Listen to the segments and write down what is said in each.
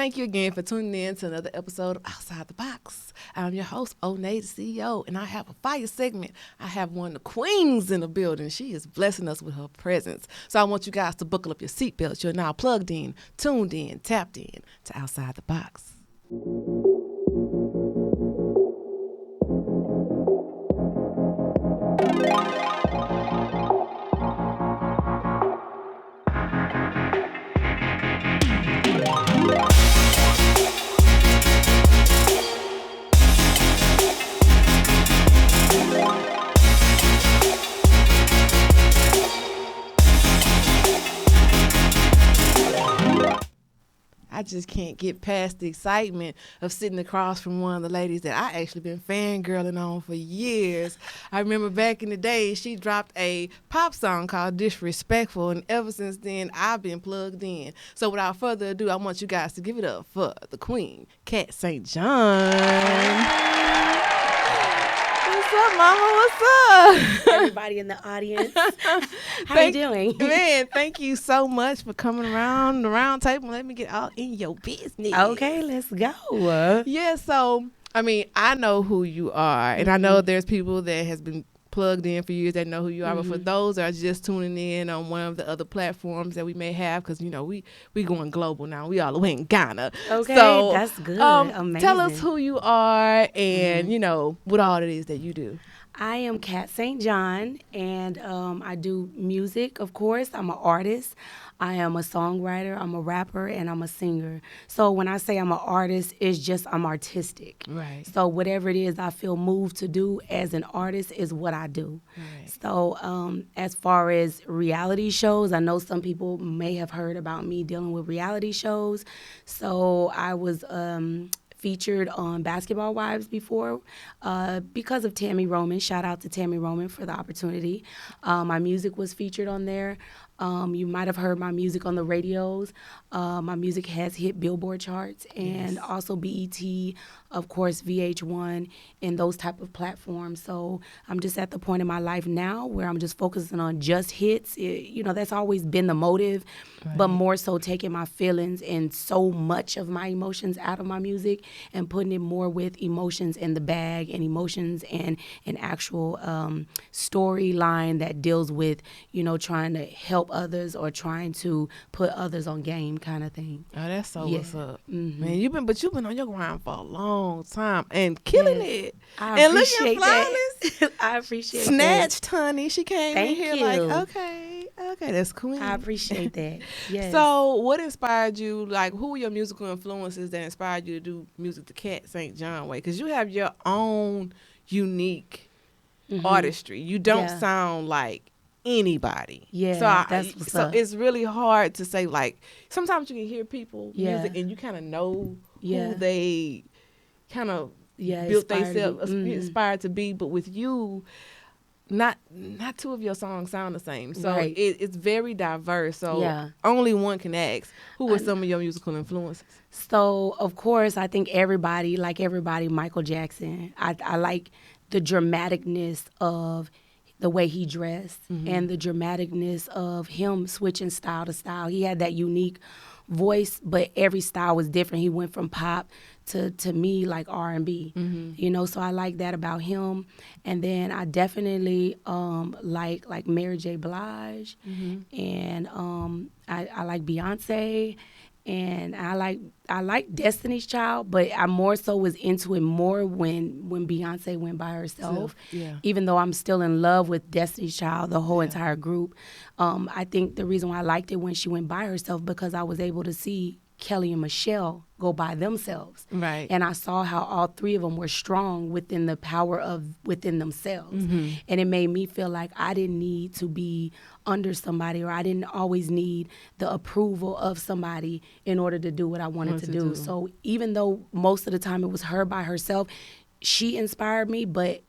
Thank you again for tuning in to another episode of Outside the Box. I'm your host, Onney, the CEO, and I have a fire segment. I have one of the queens in the building. She is blessing us with her presence. So I want you guys to buckle up your seatbelts. You're now plugged in, tuned in, tapped in to Outside the Box. I just can't get past the excitement of sitting across from one of the ladies that I actually been fangirling on for years. I remember back in the day, she dropped a pop song called Disrespectful, and ever since then, I've been plugged in. So without further ado, I want you guys to give it up for the queen, Kat St. John. What's up, mama? What's up? Everybody in the audience. How you doing? Man, thank you so much for coming around the round table and let me get all in your business. Okay, let's go. Yeah, so, I mean, I know who you are, and I know there's people that has been plugged in for years that know who you are, but for those that are just tuning in on one of the other platforms that we may have, because, you know, we going global now. We all the way in Ghana. Okay, so, that's good. Amazing. Tell us who you are and, you know, what all it is that you do. I am Kat St. John, and I do music, of course. I'm an artist. I am a songwriter, I'm a rapper, and I'm a singer. So when I say I'm an artist, it's just I'm artistic. Right. So whatever it is I feel moved to do as an artist is what I do. Right. So as far as reality shows, I know some people may have heard about me dealing with reality shows. So I was featured on Basketball Wives before because of Tammy Roman. Shout out to Tammy Roman for the opportunity. My music was featured on there. You might have heard my music on the radios. My music has hit Billboard Charts and also BET, of course, VH1, and those type of platforms. So I'm just at the point in my life now where I'm just focusing on just hits. You know, that's always been the motive, but more so taking my feelings and so much of my emotions out of my music and putting it more with emotions in the bag and emotions and an actual storyline that deals with, you know, trying to help others or trying to put others on game kind of thing. Oh, that's so what's up. Man, you've been on your grind for a long time and killing it. I and appreciate looking flawless. that. I appreciate Snatched, honey. She came Thank in here you. like, okay, that's cool. I appreciate that. Yes. So what inspired you, like, who were your musical influences that inspired you to do music the Kat St. John way? Because you have your own unique artistry. You don't sound like anybody. Yeah, so it's really hard to say, like, sometimes you can hear people music and you kind of know who they kind of built themselves inspired to be, but with you, not two of your songs sound the same. So it's very diverse. So only one can ask, who were some of your musical influences? So, of course, I think everybody, Michael Jackson. I like the dramaticness of the way he dressed and the dramaticness of him switching style to style. He had that unique voice, but every style was different. He went from pop to me like R&B, you know, so I like that about him. And then I definitely like Mary J. Blige, and I like Beyonce, and I like Destiny's Child, but I more so was into it more when Beyonce went by herself. Even though I'm still in love with Destiny's Child, the whole entire group. I think the reason why I liked it when she went by herself because I was able to see Kelly and Michelle go by themselves. Right. And I saw how all three of them were strong within the power of within themselves. And it made me feel like I didn't need to be under somebody, or I didn't always need the approval of somebody in order to do what I wanted to do. So even though most of the time it was her by herself, she inspired me, but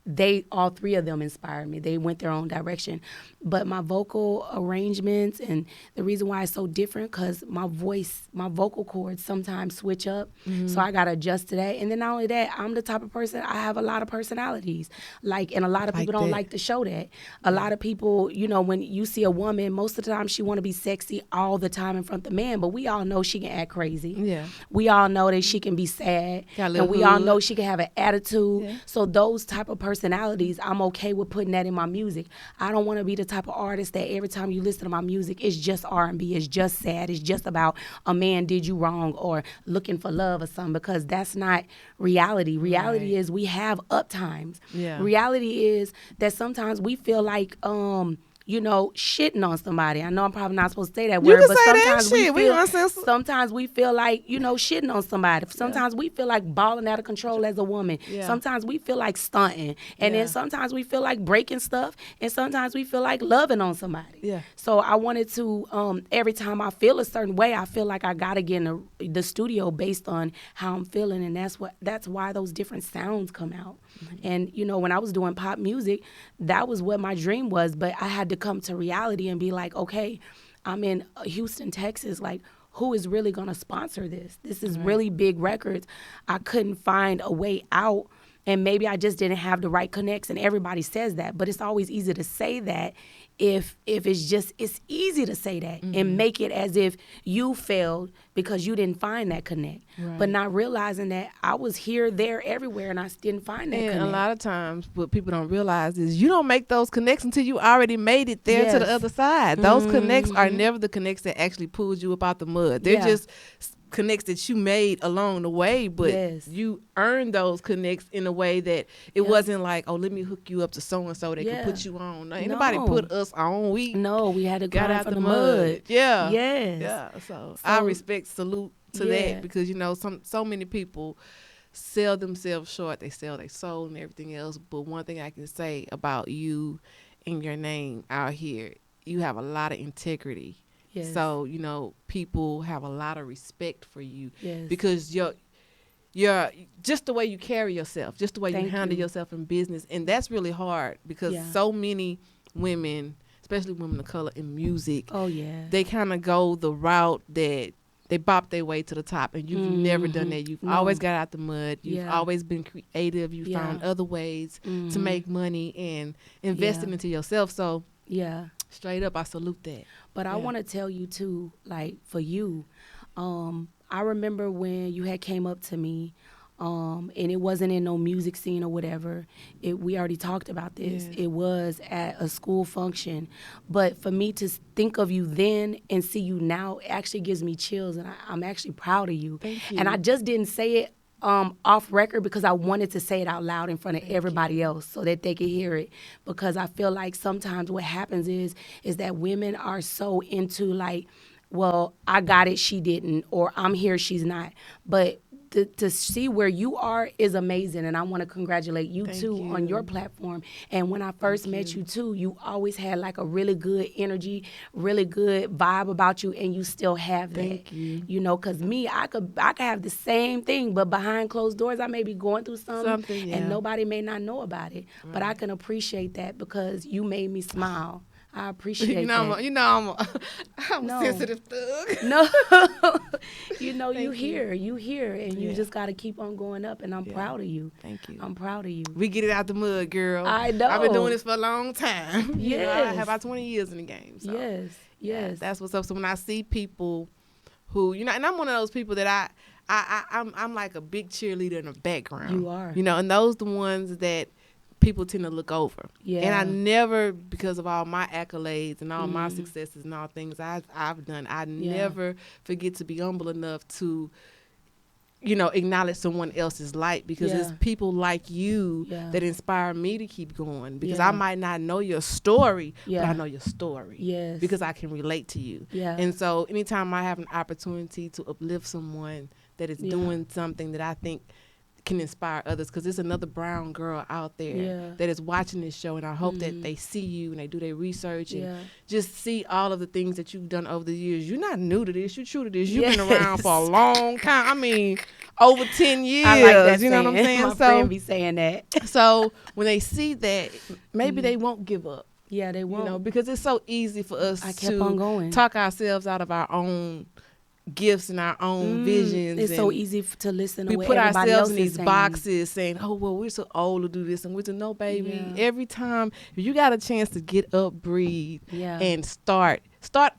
all three of them inspired me. They went their own direction. But my vocal arrangements, and the reason why it's so different, because my vocal cords sometimes switch up. So I got to adjust to that. And then not only that, I'm the type of person, I have a lot of personalities. And a lot of people don't like to show that. A lot of people, when you see a woman, most of the time she want to be sexy all the time in front of the man, but we all know she can act crazy. Yeah. We all know that she can be sad. And we all know she can have an attitude. Yeah. So those type of personalities, I'm okay with putting that in my music. I don't want to be the type of artist that every time you listen to my music, it's just R&B, it's just sad, it's just about a man did you wrong or looking for love or something, because that's not reality. Reality is we have up times. Yeah. Reality is that sometimes we feel like shitting on somebody. I know I'm probably not supposed to say that word, but sometimes we feel like, shitting on somebody. Sometimes we feel like balling out of control as a woman. Yeah. Sometimes we feel like stunting. And then sometimes we feel like breaking stuff. And sometimes we feel like loving on somebody. Yeah. So I wanted to, every time I feel a certain way, I feel like I got to get in the studio based on how I'm feeling. And that's why those different sounds come out. Mm-hmm. And, when I was doing pop music, that was what my dream was. But I had to come to reality and be like, okay, I'm in Houston, Texas. Like, who is really going to sponsor this? This is really big records. I couldn't find a way out. And maybe I just didn't have the right connects. And everybody says that. But it's always easy to say that if it's easy to say that and make it as if you failed because you didn't find that connect. Right. But not realizing that I was here, there, everywhere, and I didn't find that connect. And a lot of times what people don't realize is you don't make those connects until you already made it there to the other side. Those connects are never the connects that actually pulls you up out the mud. They're just connects that you made along the way, but you earned those connects in a way that it wasn't like, oh, let me hook you up to so-and-so that can put you on. No, ain't nobody put us on. We had to got out the mud. Yeah. Yes. Yeah. So I salute to that, because, so many people sell themselves short. They sell their soul and everything else. But one thing I can say about you and your name out here, you have a lot of integrity. Yes. So, people have a lot of respect for you because you're just the way you carry yourself, just the way you handle yourself in business. And that's really hard because so many women, especially women of color in music, they kind of go the route that they bop their way to the top, and you've never done that. You've always got out the mud. You've always been creative. You found other ways to make money and invest it into yourself. So straight up, I salute that. But I want to tell you too, like for you, I remember when you had came up to me, and it wasn't in no music scene or whatever. We already talked about this. Yeah. It was at a school function. But for me to think of you then and see you now actually gives me chills, and I'm actually proud of you. Thank you. And I just didn't say it off record because I wanted to say it out loud in front of everybody else so that they could hear it. Because I feel like sometimes what happens is that women are so into like, well, I got it, she didn't, or I'm here, she's not. But to see where you are is amazing, and I want to congratulate you too on your platform. And when I first met you too, you always had like a really good energy, really good vibe about you, and you still have that. Thank you. Because me, I could have the same thing, but behind closed doors, I may be going through something and nobody may not know about it. Right. But I can appreciate that because you made me smile. I appreciate that. I'm a sensitive thug. No. you hear, and you just got to keep on going up, and I'm proud of you. Thank you. I'm proud of you. We get it out the mud, girl. I know. I've been doing this for a long time. Yes. I have about 20 years in the game. So. Yes. That's what's up. So when I see people who, and I'm one of those people that I'm like a big cheerleader in the background. You are. And those the ones that people tend to look over. Yeah. And I never, because of all my accolades and all my successes and all things I've done, I never forget to be humble enough to, acknowledge someone else's light, because it's people like you that inspire me to keep going, because I might not know your story, but I know your story. Yes. Because I can relate to you. Yeah. And so anytime I have an opportunity to uplift someone that is doing something that I think can inspire others, because there's another brown girl out there that is watching this show, and I hope that they see you and they do their research and just see all of the things that you've done over the years. You're not new to this. You're true to this. You've been around for a long time. I mean, over 10 years. I like that you know what I'm saying? My friend be saying that. So when they see that, maybe they won't give up. Yeah, they won't. You know, because it's so easy for us to talk ourselves out of our own gifts and our own visions. It's so easy to listen to we what put everybody ourselves else in is these boxes saying, oh, well, we're so old to do this, and we're to no, baby. Every time you got a chance to get up, breathe, and start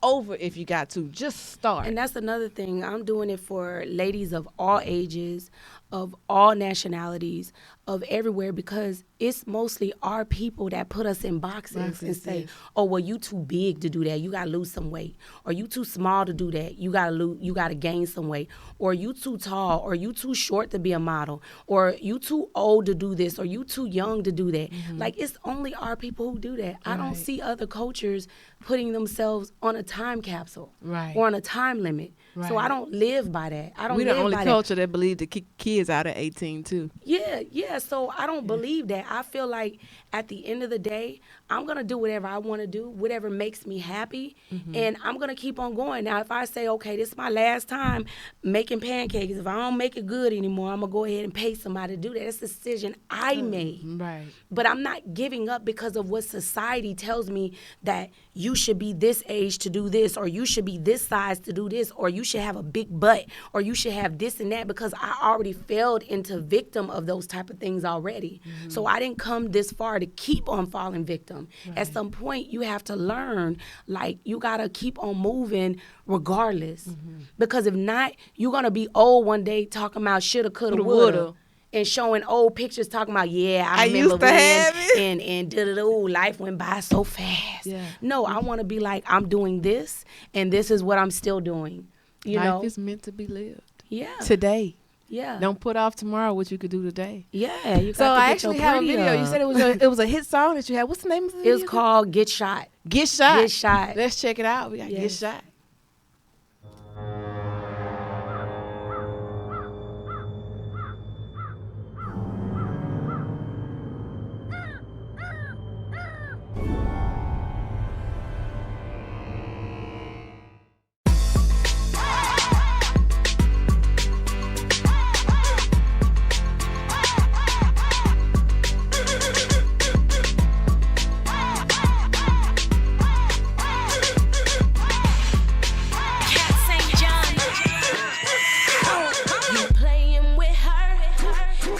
over if you got to. Just start. And that's another thing. I'm doing it for ladies of all ages, of all nationalities, of everywhere, because it's mostly our people that put us in boxes and say, oh, well, you too big to do that. You got to lose some weight. Or you too small to do that. You got to gain some weight. Or you too tall. Or you too short to be a model. Or you too old to do this. Or you too young to do that. Like, it's only our people who do that. I don't see other cultures putting themselves on a time capsule or on a time limit. So I don't live by that. We're the only culture that believe to kick kids out at 18 too. Yeah. So I don't believe that. I feel like at the end of the day, I'm going to do whatever I want to do, whatever makes me happy, and I'm going to keep on going. Now, if I say, okay, this is my last time making pancakes, if I don't make it good anymore, I'm going to go ahead and pay somebody to do that. That's a decision I made. Right. But I'm not giving up because of what society tells me that you should be this age to do this, or you should be this size to do this, or you should have a big butt, or you should have this and that, because I already fell into victim of those type of things already. So I didn't come this far to keep on falling victim. At some point, you have to learn, like, you got to keep on moving regardless. Because if not, you're going to be old one day talking about shoulda, coulda, woulda. And showing old pictures talking about, I remember when, and da-da-da, life went by so fast. No, I want to be like, I'm doing this, and this is what I'm still doing. Life is meant to be lived. Yeah. Today. Yeah. Don't put off tomorrow what you could do today. Yeah. You got so to I get actually your have a pretty video. up. You said it was a hit song that you had. What's the name of the video? It was called Get Shot. Get Shot. Get Shot. Let's check it out. We got Get Shot.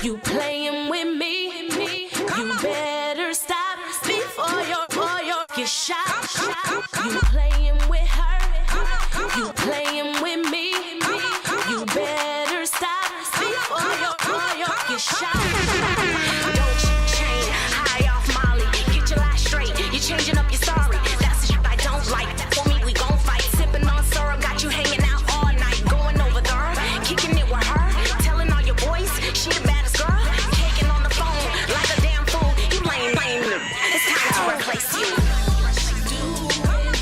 You playing with me? You better stop before your get shot. You playing with her? You playing with me? You better stop before your get shot. Don't chain high off Molly. Get your life straight. You're changing up your story. That's the shit I don't like. For me, we gon' fight. Sipping on syrup, got you hanging out all night. Going over there, kicking it with her. Telling all your boys she the baddest girl. Taking on the phone like a damn fool. You lame. It's time to replace you. Do it,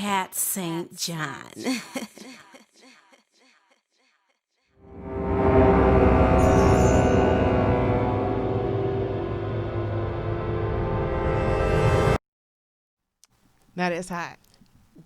Cat St. John. Now that's hot.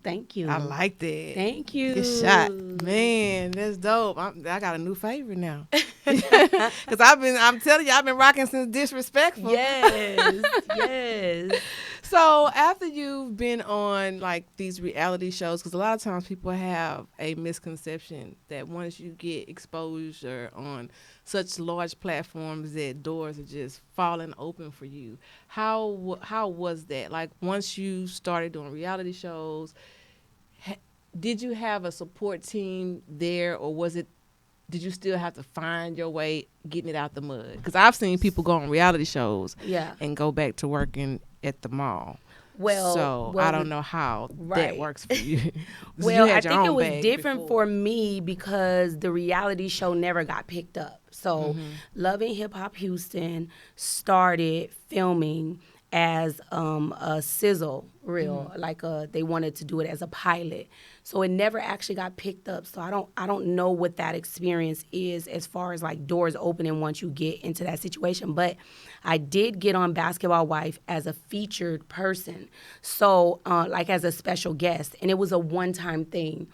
Thank you. I like that. Thank you. Good shot. Man, that's dope. I got a new favorite now. Because I'm telling you, I've been rocking since Disrespectful. Yes, yes. So after you've been on like these reality shows, because a lot of times people have a misconception that once you get exposure on such large platforms that doors are just falling open for you. How was that? Like once you started doing reality shows, did you have a support team there, or did you still have to find your way getting it out the mud? Because I've seen people go on reality shows and go back to working at the mall. Well, I don't know how that works for you. Well, I think it was different for me because the reality show never got picked up. So Love and Hip Hop Houston started filming as a sizzle reel, like they wanted to do it as a pilot. So it never actually got picked up. So I don't know what that experience is as far as like doors opening once you get into that situation. But I did get on Basketball Wife as a featured person, so like as a special guest, and it was a one-time thing.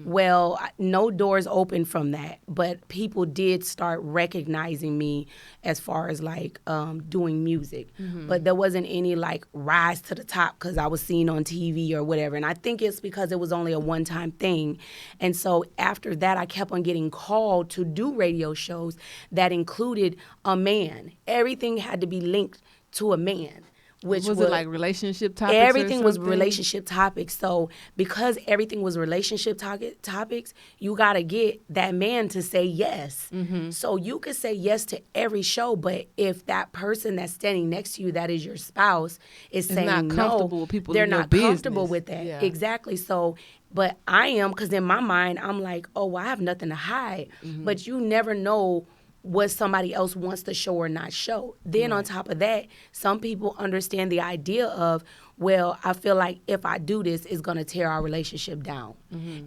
Well, no doors opened from that, but people did start recognizing me as far as like doing music. But there wasn't any like rise to the top because I was seen on TV or whatever. And I think it's because it was only a one-time thing. And so after that, I kept on getting called to do radio shows that included a man. Everything had to be linked to a man. Which was it like relationship topics? Everything was relationship topics. So because everything was relationship topics, you got to get that man to say yes. So you could say yes to every show, but if that person that's standing next to you, that is your spouse, is saying not comfortable no, with people they're in your not business. comfortable with that. Yeah. Exactly. So, but I am, because in my mind, I'm like, oh, well, I have nothing to hide. But you never know what somebody else wants to show or not show. Then on top of that, some people understand the idea of, well, I feel like if I do this, it's going to tear our relationship down.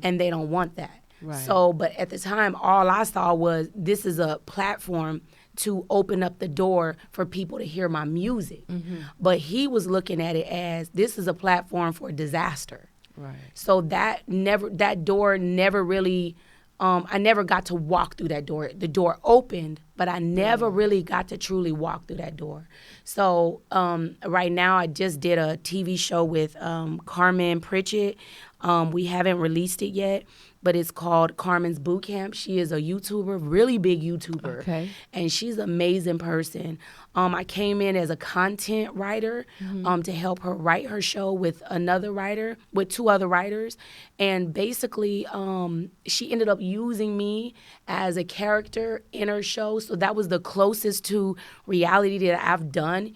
And they don't want that. Right. So, but at the time, all I saw was this is a platform to open up the door for people to hear my music. But he was looking at it as this is a platform for disaster. Right. So that door never really, I never got to walk through that door. The door opened, but I never really got to truly walk through that door. So right now I just did a TV show with Carmen Pritchett. We haven't released it yet, but it's called Carmen's Bootcamp. She is a YouTuber, really big YouTuber. Okay. And she's an amazing person. I came in as a content writer to help her write her show with two other writers. And basically, she ended up using me as a character in her show. So that was the closest to reality that I've done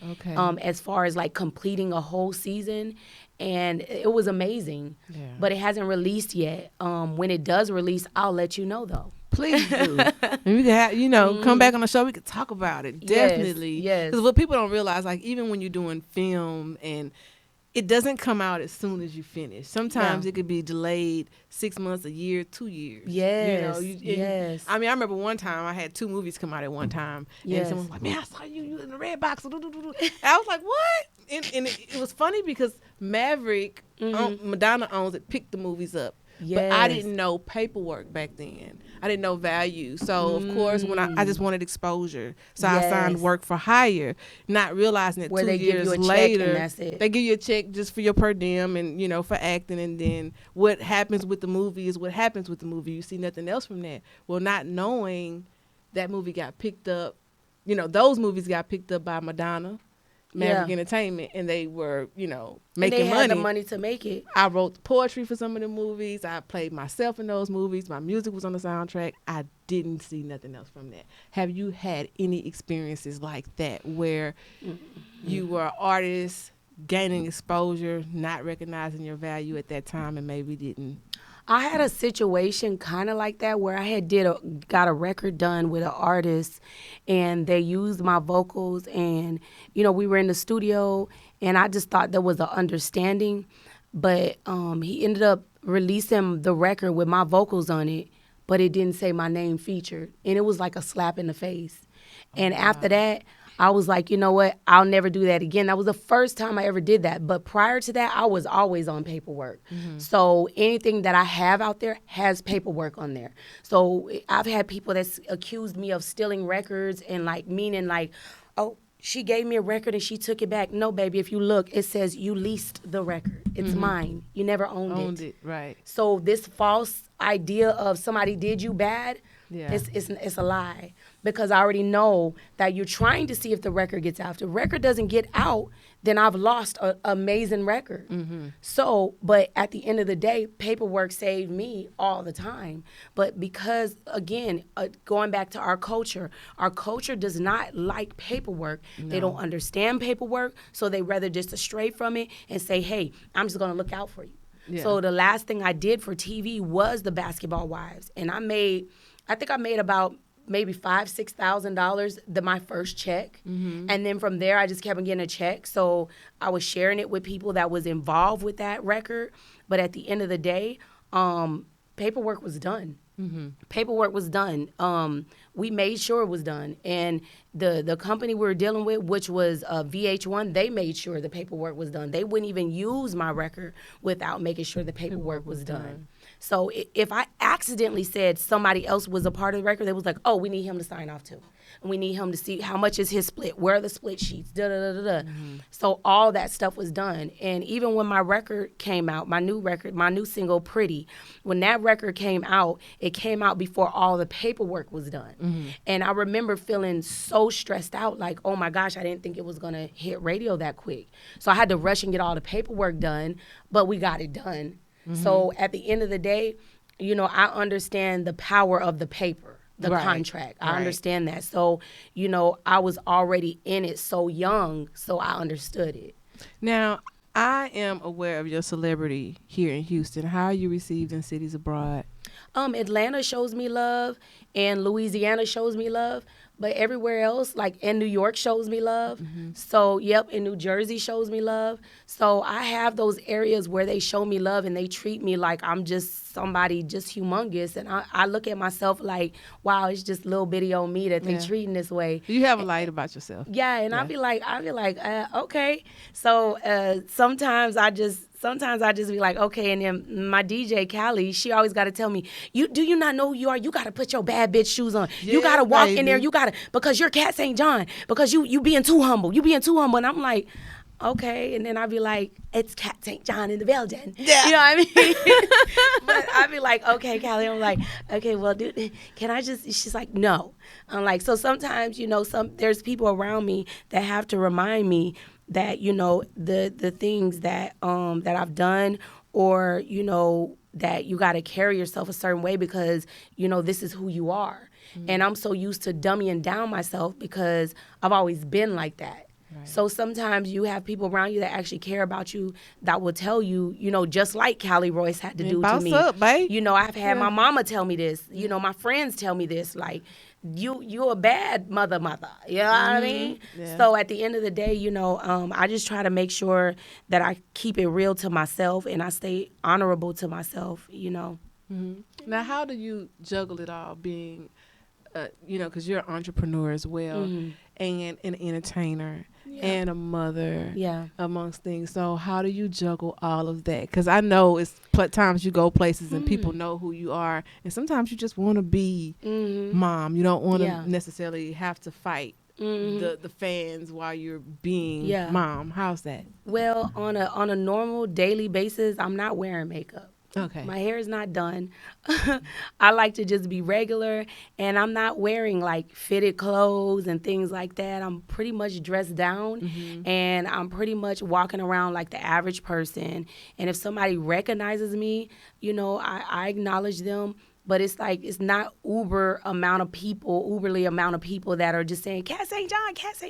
as far as like completing a whole season. And it was amazing, but it hasn't released yet. When it does release, I'll let you know, though. Please do. And we can have, come back on the show. We can talk about it. Definitely. Yes. Because what people don't realize, like even when you're doing film and it doesn't come out as soon as you finish. Sometimes it could be delayed 6 months, a year, 2 years. Yes. Yes. I mean, I remember one time I had 2 movies come out at one time. And someone was like, man, I saw you in the red box. And I was like, what? And it was funny because Maverick, Madonna owns it, picked the movies up. But I didn't know paperwork back then. I didn't know value. So, of course, when I just wanted exposure. So I signed work for hire, not realizing that where 2 years later, they give you a check just for your per diem and, for acting. And then what happens with the movie is what happens with the movie. You see nothing else from that. Well, not knowing that movie got picked up, those movies got picked up by Madonna, Maverick Entertainment, and they were, making money. They had the money to make it. I wrote the poetry for some of the movies. I played myself in those movies. My music was on the soundtrack. I didn't see nothing else from that. Have you had any experiences like that where you were an artist, gaining exposure, not recognizing your value at that time, and maybe didn't? I had a situation kind of like that where I had got a record done with an artist, and they used my vocals, and we were in the studio, and I just thought there was an understanding. But he ended up releasing the record with my vocals on it, but it didn't say my name featured. And it was like a slap in the face. And after that, I was like, you know what? I'll never do that again. That was the first time I ever did that. But prior to that, I was always on paperwork. So anything that I have out there has paperwork on there. So I've had people that's accused me of stealing records and like meaning like, oh, she gave me a record and she took it back. No, baby, if you look, it says you leased the record. It's mine. You never owned it. Right. So this false idea of somebody did you bad, it's a lie. Because I already know that you're trying to see if the record gets out. If the record doesn't get out, then I've lost an amazing record. So, but at the end of the day, paperwork saved me all the time. But because, again, going back to our culture does not like paperwork. No. They don't understand paperwork, so they rather just stray from it and say, hey, I'm just going to look out for you. Yeah. So the last thing I did for TV was the Basketball Wives. And I think I made about maybe $5,000-$6,000 my first check. And then from there, I just kept on getting a check. So I was sharing it with people that was involved with that record. But at the end of the day, paperwork was done. Paperwork was done. We made sure it was done. And the company we were dealing with, which was VH1, they made sure the paperwork was done. They wouldn't even use my record without making sure the paperwork was done. So if I accidentally said somebody else was a part of the record, they was like, oh, we need him to sign off too. And we need him to see how much is his split, where are the split sheets, da-da-da-da-da. So all that stuff was done. And even when my record came out, my new single, Pretty, when that record came out, it came out before all the paperwork was done. And I remember feeling so stressed out, like, oh my gosh, I didn't think it was going to hit radio that quick. So I had to rush and get all the paperwork done, but we got it done. So at the end of the day, you know, I understand the power of the paper, the contract. I understand that. So, you know, I was already in it so young, so I understood it. Now, I am aware of your celebrity here in Houston. How are you received in cities abroad? Atlanta shows me love, and Louisiana shows me love. But everywhere else, like in New York shows me love. So, in New Jersey shows me love. So I have those areas where they show me love and they treat me like I'm just somebody just humongous. And I look at myself like, wow, it's just little bitty old me that they treating this way. You have a light about yourself. Yeah, and I'll be like, okay. So sometimes I just be like, okay, and then my DJ, Callie, she always got to tell me, do you not know who you are? You got to put your bad bitch shoes on. Yeah, you got to walk in there. You got to, because you're Cat St. John, because you being too humble. You being too humble. And I'm like, okay. And then I'll be like, it's Cat St. John in the building. Yeah. You know what I mean? But I'll be like, okay, Callie. I'm like, okay, well, dude, can I just, she's like, no. I'm like, so sometimes, you know, there's people around me that have to remind me that, you know, the things that that I've done, or, you know, that you got to carry yourself a certain way because, you know, this is who you are. And I'm so used to dummying down myself because I've always been like that. Right. So sometimes you have people around you that actually care about you that will tell you, you know, just like Callie Royce had to do to me. Up, babe. You know, I've had my mama tell me this. You know, my friends tell me this, like, you a bad mother. You know what I mean? Yeah. So at the end of the day, you know, I just try to make sure that I keep it real to myself and I stay honorable to myself, you know. Now, how do you juggle it all being, you know, because you're an entrepreneur as well and an entertainer and a mother amongst things. So how do you juggle all of that? Because I know it's times you go places and people know who you are, and sometimes you just want to be mom. You don't want to necessarily have to fight the fans while you're being mom. How's that? Well, on a normal daily basis, I'm not wearing makeup. Okay. My hair is not done. I like to just be regular, and I'm not wearing like fitted clothes and things like that. I'm pretty much dressed down, and I'm pretty much walking around like the average person. And if somebody recognizes me, you know, I acknowledge them. But it's like, it's not uberly amount of people that are just saying, Cat St.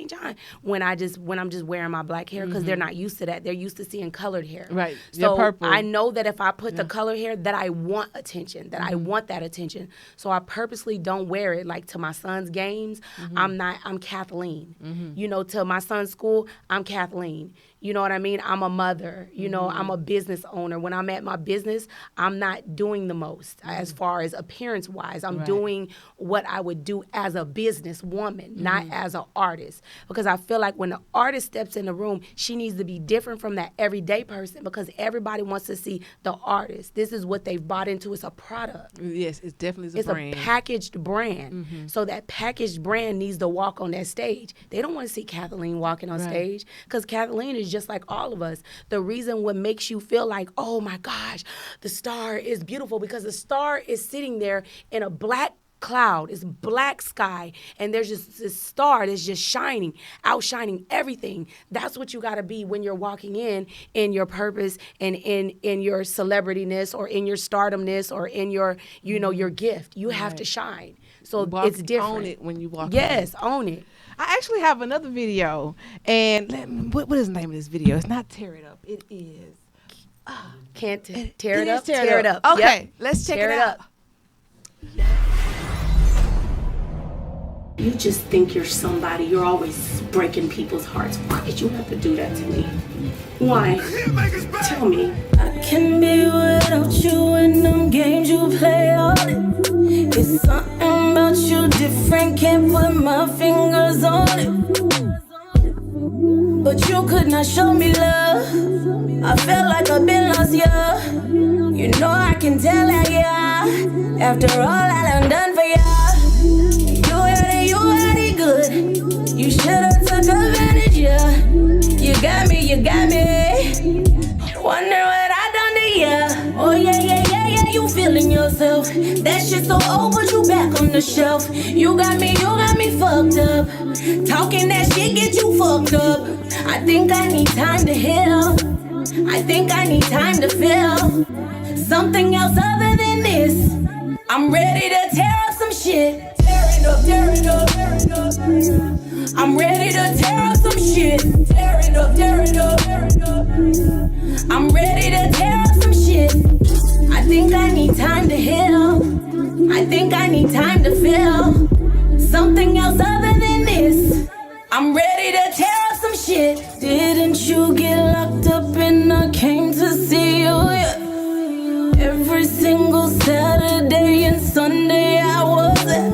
John, when I'm just wearing my black hair, because they're not used to that. They're used to seeing colored hair. Right. So purple. I know that if I put the colored hair, that I want attention, that I want that attention. So I purposely don't wear it. Like to my son's games, I'm Kathleen. You know, to my son's school, I'm Kathleen. You know what I mean? I'm a mother. You know, I'm a business owner. When I'm at my business, I'm not doing the most as far as appearance-wise. I'm doing what I would do as a business woman, not as an artist. Because I feel like when the artist steps in the room, she needs to be different from that everyday person because everybody wants to see the artist. This is what they've bought into. It's a product. Yes, it's definitely a brand. It's a packaged brand. So that packaged brand needs to walk on that stage. They don't want to see Kathleen walking on stage because Kathleen is just like all of us. The reason what makes you feel like, oh my gosh, the star is beautiful because the star is sitting there in a black cloud, it's black sky, and there's just this star that's just shining, outshining everything. That's what you got to be when you're walking in your purpose and in your celebrityness or in your stardomness or in your, you know, your gift. You have to shine. So it's different. Own it when you walk. Yes, own it. I actually have another video, and what is the name of this video? It's not Tear It Up. It is. Can't tear it up. Tear It Up. Okay, let's check it out. You just think you're somebody. You're always breaking people's hearts. Why did you have to do that to me? Why? Tell me. I can be without you in them games you play on it. It's something about you different, can't put my fingers on it. But you could not show me love. I felt like I've been lost, yeah. You know I can tell that, yeah. After all I done for ya. You had it good. You should've took advantage, yeah. You got me. Wonder what I done to ya. Oh yeah, you feeling yourself. That shit so old, but you back on the shelf. You got me fucked up. Talking that shit get you fucked up. I think I need time to heal. I think I need time to feel something else other than this. I'm ready to tear up some shit. Tear it up. I'm ready to tear up some shit. Tear it up. I'm ready to tear up some shit. I think I need time to heal. I think I need time to feel something else other than this. I'm ready to tear up some shit. Didn't you get locked up and I came to see you? Yeah. Every single Saturday and Sunday I was there.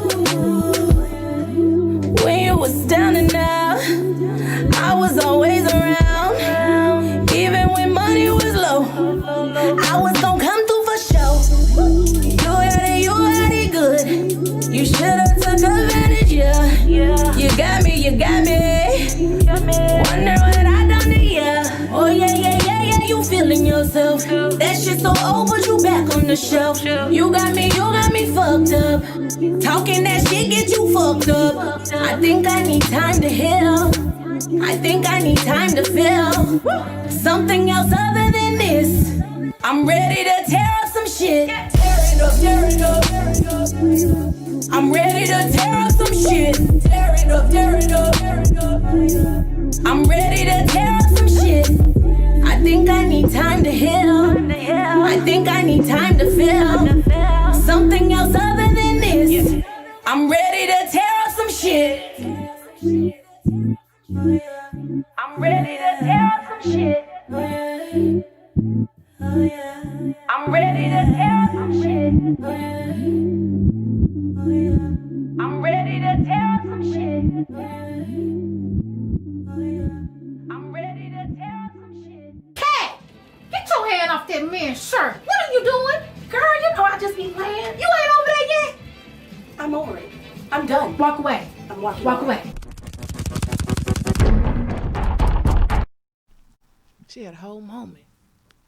When you was down and out, I was always around. Even when money was low, I was gon' come through for show. You had it good. You should've took advantage, yeah. You got me. Wonder what I done to ya. Oh yeah, you feeling yourself. That shit so old, but you back on the shelf. You got me fucked up. Talking that shit get you fucked up. I think I need time to heal. I think I need time to feel something else other than this. I'm ready to tear up some shit. Tear it up. I'm ready to tear up some shit. Tear it up. I'm ready to tear up some shit. I think I need time to heal. I think I need time to feel something else other than this. I'm ready to tear up some shit. I'm ready to tear up some shit. I'm ready to tear up some shit. I'm ready to tear up some shit. I'm ready to tear up some shit. Cat, get your hand off that man's shirt. What are you doing? Girl, you know I just be playing. You ain't over there yet? I'm over it. I'm done. Walk away. I'm walking Walk away. She had a whole moment.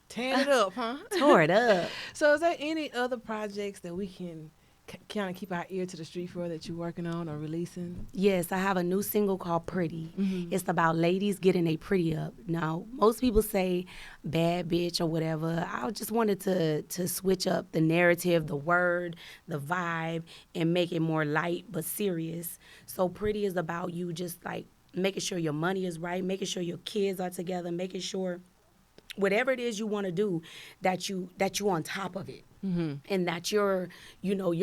Tearing it up, huh? Tore it up. So is there any other projects that we can kind of keep our ear to the street for that you're working on or releasing? Yes, I have a new single called Pretty. It's about ladies getting a pretty up. Now, most people say bad bitch or whatever. I just wanted to switch up the narrative, the word, the vibe, and make it more light but serious. So Pretty is about you just like making sure your money is right, making sure your kids are together, making sure whatever it is you want to do, that you on top of it, and that you're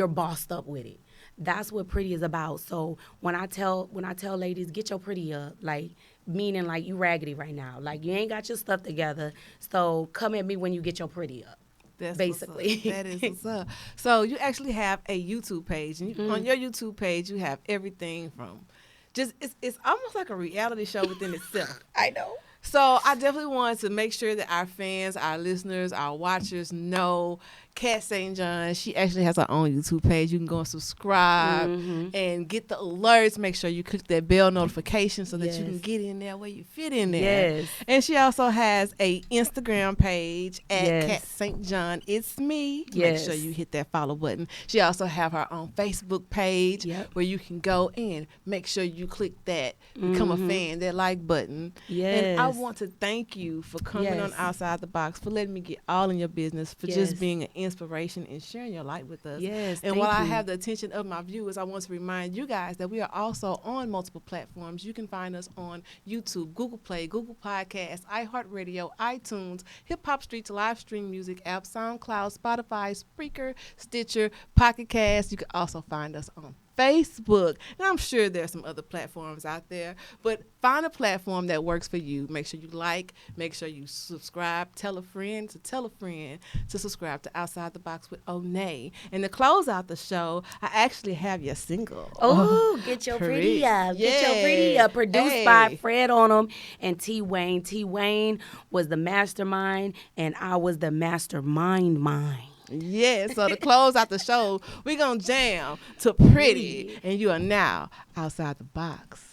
bossed up with it. That's what Pretty is about. So when I tell ladies, get your pretty up, like meaning like you raggedy right now. Like you ain't got your stuff together. So come at me when you get your pretty up. That's basically. What's up. That is what's up. So you actually have a YouTube page, and on your YouTube page you have everything from just it's almost like a reality show within itself. I know. So I definitely wanted to make sure that our fans, our listeners, our watchers know Kat St. John. She actually has her own YouTube page. You can go and subscribe and get the alerts. Make sure you click that bell notification so that you can get in there where you fit in there. Yes. And she also has a Instagram page at Kat St. John. It's me. Make sure you hit that follow button. She also have her own Facebook page where you can go and make sure you click that, become a fan, that like button. Yes. And I want to thank you for coming on Outside the Box, for letting me get all in your business, for just being an inspiration and sharing your light with us. Yes, and while I have the attention of my viewers, I want to remind you guys that we are also on multiple platforms. You can find us on YouTube, Google Play, Google Podcasts, iHeartRadio, iTunes, Hip Hop Street's live stream music app, SoundCloud, Spotify, Spreaker, Stitcher, Pocket Cast. You can also find us on Facebook. And I'm sure there's some other platforms out there, but find a platform that works for you. Make sure you like, make sure you subscribe, tell a friend to subscribe to Outside the Box with Onney. And to close out the show, I actually have your single. Oh, Get Your Pretty Up. Get Your Pretty Up. Produced by Fred Onney and T. Wayne. T. Wayne was the mastermind, and I was the mastermind mind. Yeah, so to close out the show, we're going to jam to Pretty, and you are now outside the box.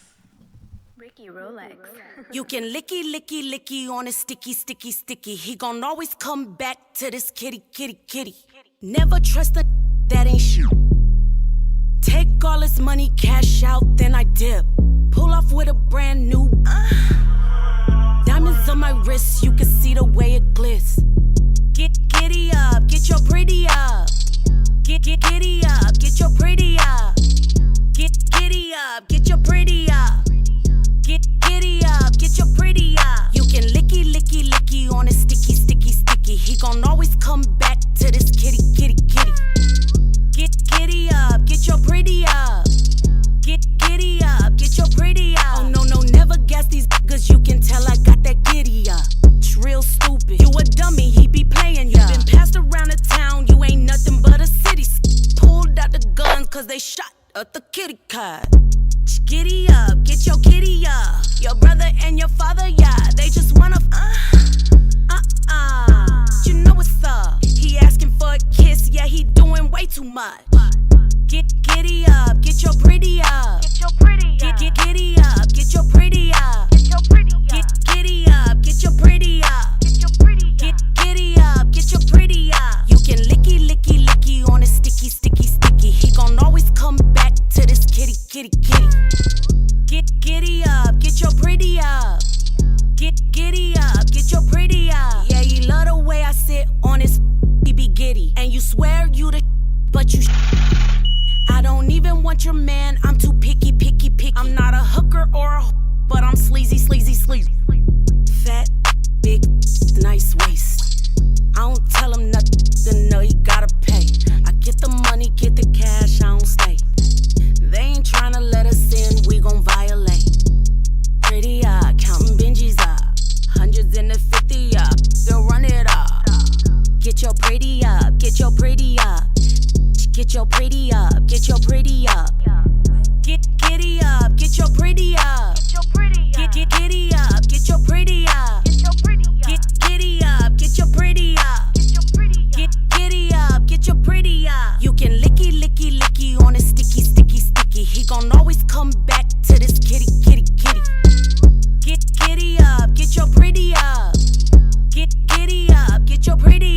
Ricky Rolex. You can licky, licky, licky on a sticky, sticky, sticky. He gon' always come back to this kitty, kitty, kitty. Never trust a that ain't shit. Take all his money, cash out, then I dip. Pull off with a brand new diamonds on my wrist, you can see the way it glitz. Get giddy up, get your pretty up. Get giddy up, get your pretty up. Get giddy up, get your pretty up. Get giddy up, get your pretty up. You can licky, licky, licky on a sticky, sticky, sticky. He gon' always come back to this kitty, kitty, kitty. Get giddy up, get your pretty up. Get giddy up, get your pretty up. Oh no, no, never gas these niggas, you can tell I got that giddy up. It's real stupid, you a dummy, he be playing ya. Been passed around the town, you ain't nothing but a city. Pulled out the guns cause they shot at the kitty cat. Giddy up, get your kitty up. Your brother and your father, yeah, they just wanna you know what's up. He asking for a kiss, yeah, he doing way too much. Get giddy up, get your pretty up. Get your pretty up. Get giddy up, get your pretty up. Get your pretty up. Get giddy up, get your pretty up. Get your pretty up. Get giddy up, get your pretty up. You can licky, licky, licky on a sticky, sticky, sticky. He gon' always come back to this kitty, kitty, kitty. Get giddy up, get your pretty up. Get giddy up, get your pretty up. Yeah, you love the way I sit on this he be giddy. And you swear you the but you I don't even want your man, I'm too picky, picky, picky. I'm not a hooker or a but I'm sleazy, sleazy, sleazy. Fat, big, nice waist. I don't tell him nothing, no, you gotta pay. I get the money, get the cash, I don't stay. They ain't tryna let us in, we gon' violate. Pretty up, counting Benjis up. Hundreds in the 50 up, they'll run it up. Get your pretty up, get your pretty up. Get your pretty up, get your pretty up. Get giddy up, get your pretty up. Get giddy up, get your pretty up. Get giddy up, get your pretty up. Get giddy up, get your pretty up. You can licky, licky, licky on a sticky, sticky, sticky. He gon' always come back to this kitty, kitty, kitty. Get giddy up, get your pretty up. Get giddy up, get your pretty